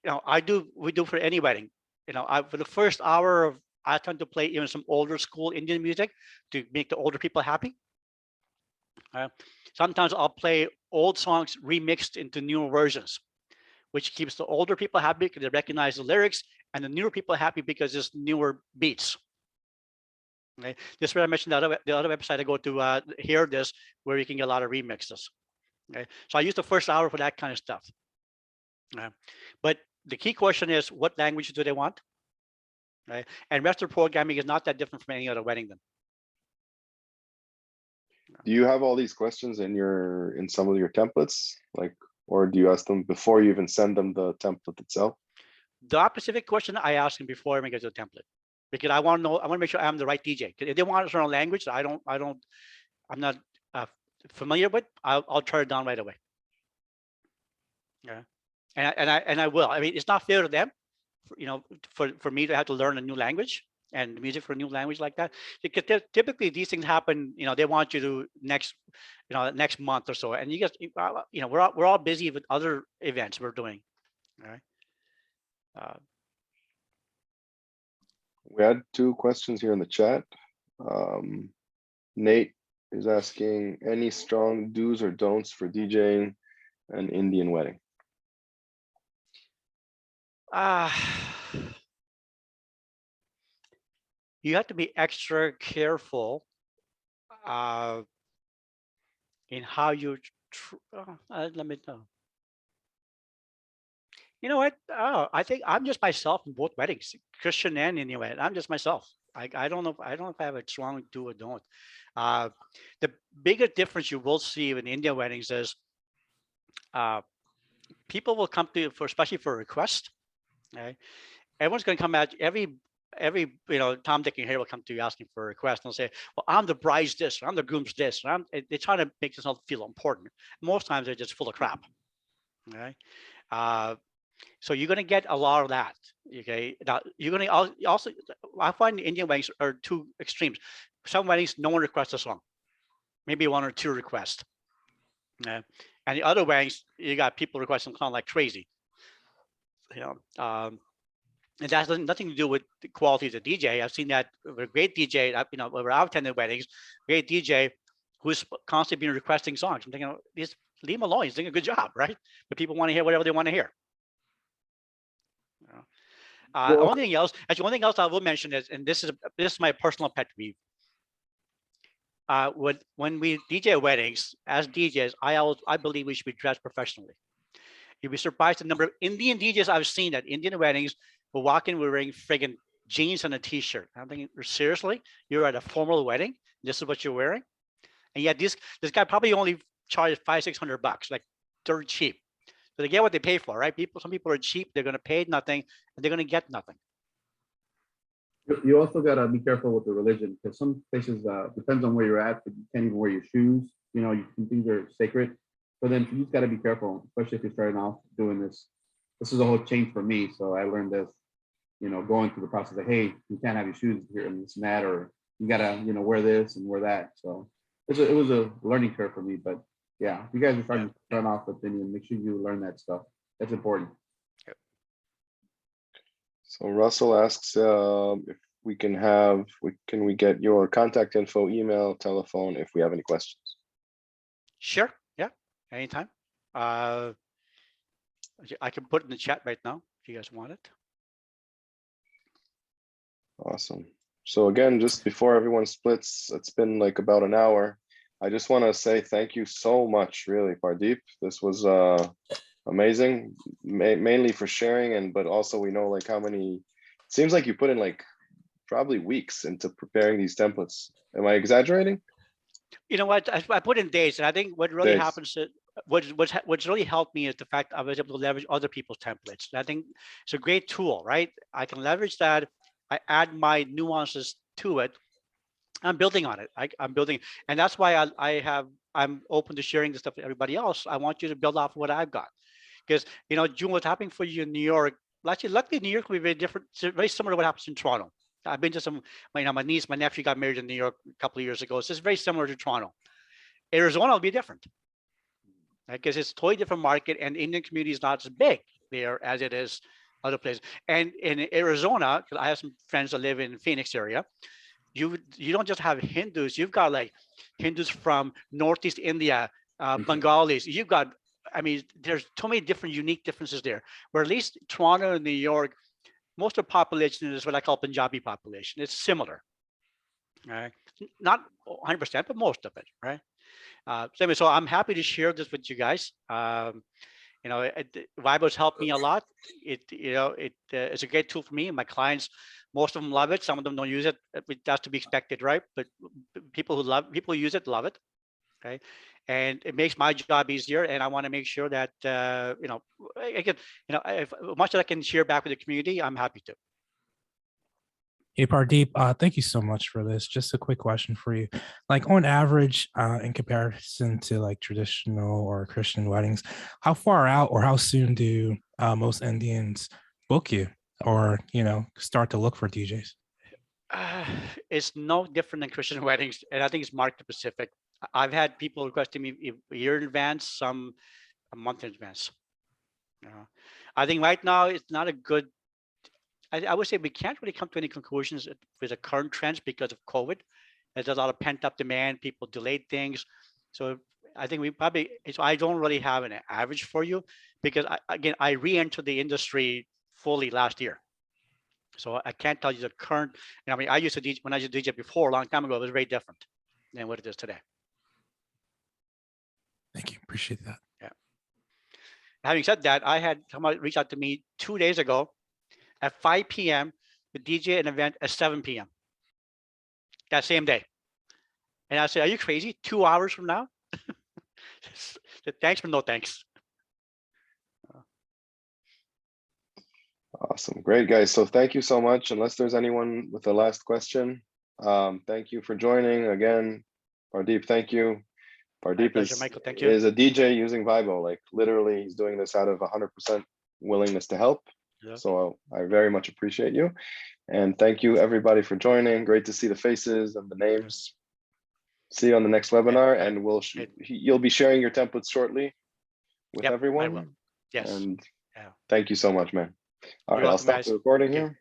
we do for any wedding. For the first hour I tend to play even some older school Indian music to make the older people happy. Sometimes I'll play old songs remixed into newer versions, which keeps the older people happy because they recognize the lyrics, and the newer people happy because it's newer beats. Okay, this is where I mentioned the other website I go to hear this, where you can get a lot of remixes. Okay, so I use the first hour for that kind of stuff. But the key question is, what language do they want? Right, and Western programming is not that different from any other wedding then. Do you have all these questions in some of your templates, like, or do you ask them before you even send them the template itself? The specific question I ask them before I make it a template, because I want to know, I want to make sure I'm the right DJ. If they want a certain language that I'm not familiar with, I'll turn it down right away. Yeah, and I will. I mean, it's not fair to them, for me to have to learn a new language and music for a new language like that, because typically these things happen. They want you to next month or so, and you guys, we're all busy with other events we're doing. All right. We had 2 questions here in the chat. Nate is asking, any strong do's or don'ts for DJing an Indian wedding? You have to be extra careful in how you let me know. You know what? I think I'm just myself in both weddings, Christian and Indian wedding. I'm just myself. I don't know if I have a strong do or don't. The bigger difference you will see in Indian weddings is people will come to you especially for a request. Okay? Everyone's going to come at every Tom, Dick, and Harry will come to you asking for a request, and they'll say, well, I'm the bride's this, or I'm the groom's this. They're trying to make themselves feel important. Most times they're just full of crap. Okay. So you're going to get a lot of that. Okay. Now you're going to also, I find the Indian weddings are 2 extremes. Some weddings, no one requests a song, maybe 1 or 2 requests. And the other weddings, you got people requesting kind of like crazy. And that has nothing to do with the quality of the DJ. I've seen that with a great DJ, where I've attended weddings, great DJ who's constantly been requesting songs. I'm thinking, just leave him alone. He's doing a good job, right? But people want to hear whatever they want to hear. One thing else I will mention is, and this is my personal pet peeve. When we DJ weddings, as DJs, I believe we should be dressed professionally. You'd be surprised the number of Indian DJs I've seen at Indian weddings who walk in wearing friggin' jeans and a t-shirt. I'm thinking, seriously? You're at a formal wedding? This is what you're wearing? And yet this guy probably only charges $500-600, like dirt cheap. So they get what they pay for, right? Some people are cheap. They're going to pay nothing, and they're going to get nothing. You also got to be careful with the religion, because some places, depends on where you're at, but you can't even wear your shoes. Things are sacred. But then you just got to be careful, especially if you're starting off doing this. This is a whole change for me. So I learned this, going through the process of, hey, you can't have your shoes here and this and that, or you got to, wear this and wear that. So it was a learning curve for me. But yeah, if you guys are starting to start off with Indian, make sure you learn that stuff. That's important. So Russell asks if we can we get your contact info, email, telephone, if we have any questions. Sure. Yeah. Anytime. I can put it in the chat right now if you guys want it. Awesome. So again, just before everyone splits, it's been like about an hour. I just want to say thank you so much, really, Pardeep. This was amazing, mainly for sharing, but also we know like how many. It seems like you put in like probably weeks into preparing these templates. Am I exaggerating? You know what? I put in days, and I think what really happens is what's really helped me is the fact I was able to leverage other people's templates. And I think it's a great tool, right? I can leverage that. I add my nuances to it. I'm building on it. I'm building, and that's why I'm open to sharing this stuff with everybody else. I want you to build off of what I've got, because June, what's happening for you in New York? Actually, luckily, New York will be very different. It's very similar to what happens in Toronto. I've been to my niece, my nephew got married in New York a couple of years ago. So it's very similar to Toronto. Arizona will be different, because it's a totally different market, and the Indian community is not as big there as it is other places. And in Arizona, because I have some friends that live in Phoenix area, you don't just have Hindus. You've got like Hindus from Northeast India, Bengalis. You've got I mean, there's so many different unique differences there. Where at least Toronto and New York, most of the population is what I call Punjabi population. It's similar, right? Not 100%, but most of it, right? So I'm happy to share this with you guys. Vibo's helped me a lot. It's a great tool for me. My clients, most of them love it. Some of them don't use it. That's to be expected, right? But people who use it love it. Okay, and it makes my job easier. And I want to make sure that I can, if much that I can share back with the community, I'm happy to. Hey, Pardeep, thank you so much for this. Just a quick question for you. Like on average, in comparison to like traditional or Christian weddings, how far out or how soon do most Indians book you or, start to look for DJs? It's no different than Christian weddings. And I think it's market specific. I've had people requesting me a year in advance, some a month in advance. I think right now it's not a good, I would say we can't really come to any conclusions with the current trends because of COVID. There's a lot of pent up demand. People delayed things. So I think I don't really have an average for you because I re-entered the industry fully last year. So I can't tell you the current, I used to DJ, when I used to DJ before a long time ago, it was very different than what it is today. Thank you. Appreciate that. Yeah. Having said that, I had someone reach out to me 2 days ago at 5 p.m. to DJ an event at 7 p.m. that same day. And I said, are you crazy? 2 hours from now? Thanks, but no thanks. Awesome. Great, guys. So thank you so much. Unless there's anyone with the last question, thank you for joining. Again, Pardeep, thank you. Pardeep Michael, thank you. is a DJ using Vibo. Like literally, he's doing this out of 100% willingness to help. Yeah. So I very much appreciate you. And thank you everybody for joining. Great to see the faces and the names. See you on the next webinar, and you'll be sharing your templates shortly with everyone. I will. Yes. And thank you so much, man. All right, I'll stop the recording here.